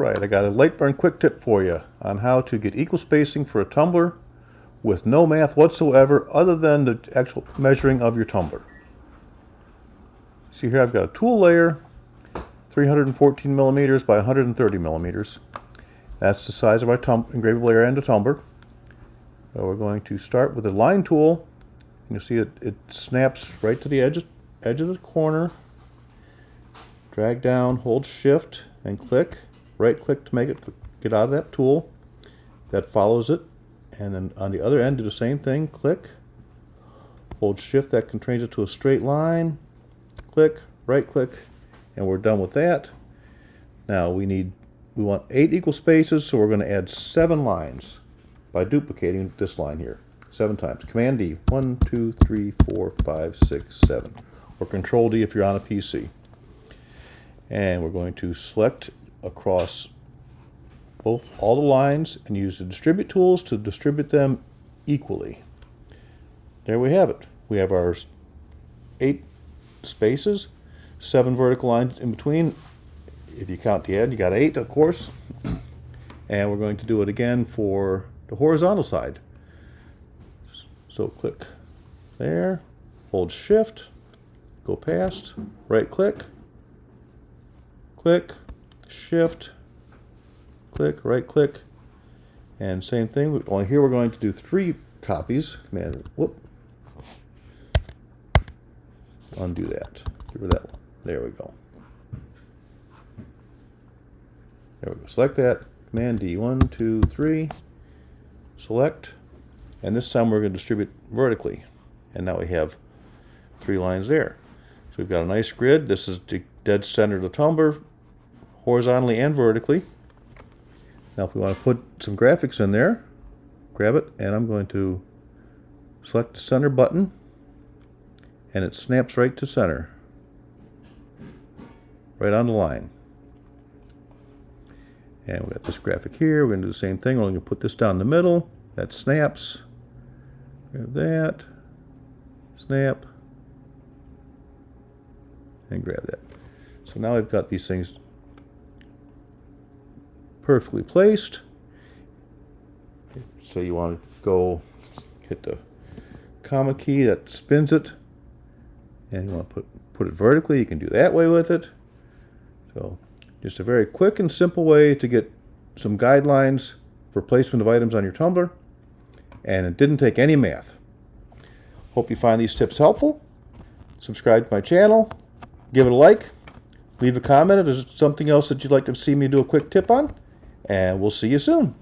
Right, I got a Lightburn quick tip for you on how to get equal spacing for a tumbler with no math whatsoever other than the actual measuring of your tumbler. See here I've got a tool layer, 314 millimeters by 130 millimeters. That's the size of our engravable layer and the tumbler. So we're going to start with the line tool. You'll see it snaps right to the edge of the corner. Drag down, hold shift and click. Right click to make it get out of that tool. That follows it. And then on the other end do the same thing. Click. Hold shift, that constrains it to a straight line. Click, right click, and we're done with that. Now we want 8 equal spaces, so we're going to add 7 lines by duplicating this line here 7 times. Command D, 1, 2, 3, 4, 5, 6, 7, or Control D if you're on a PC. And we're going to select across all the lines and use the distribute tools to distribute them equally. There we have it. We have our 8 spaces, 7 vertical lines in between. If you count the end, you got 8, of course. And we're going to do it again for the horizontal side. So click there, hold shift, go past, right click, click, shift, click, right click, and same thing. Only here we're going to do 3 copies. Command, whoop, undo that. Get rid of that one. There we go. There we go. Select that. Command D. 1, 2, 3. Select. And this time we're going to distribute vertically. And now we have 3 lines there. So we've got a nice grid. This is the dead center of the tumbler, horizontally and vertically. Now if we want to put some graphics in there, grab it, and I'm going to select the center button, and it snaps right to center, right on the line. And we got this graphic here. We're going to do the same thing. We're going to put this down the middle. That snaps. Grab that, snap, and grab that. So now I've got these things perfectly placed. So you want to go hit the comma key that spins it, and you want to put it vertically. You can do that way with it. So just a very quick and simple way to get some guidelines for placement of items on your tumbler, and it didn't take any math. Hope you find these tips helpful. Subscribe to my channel, give it a like, leave a comment if there's something else that you'd like to see me do a quick tip on, and we'll see you soon.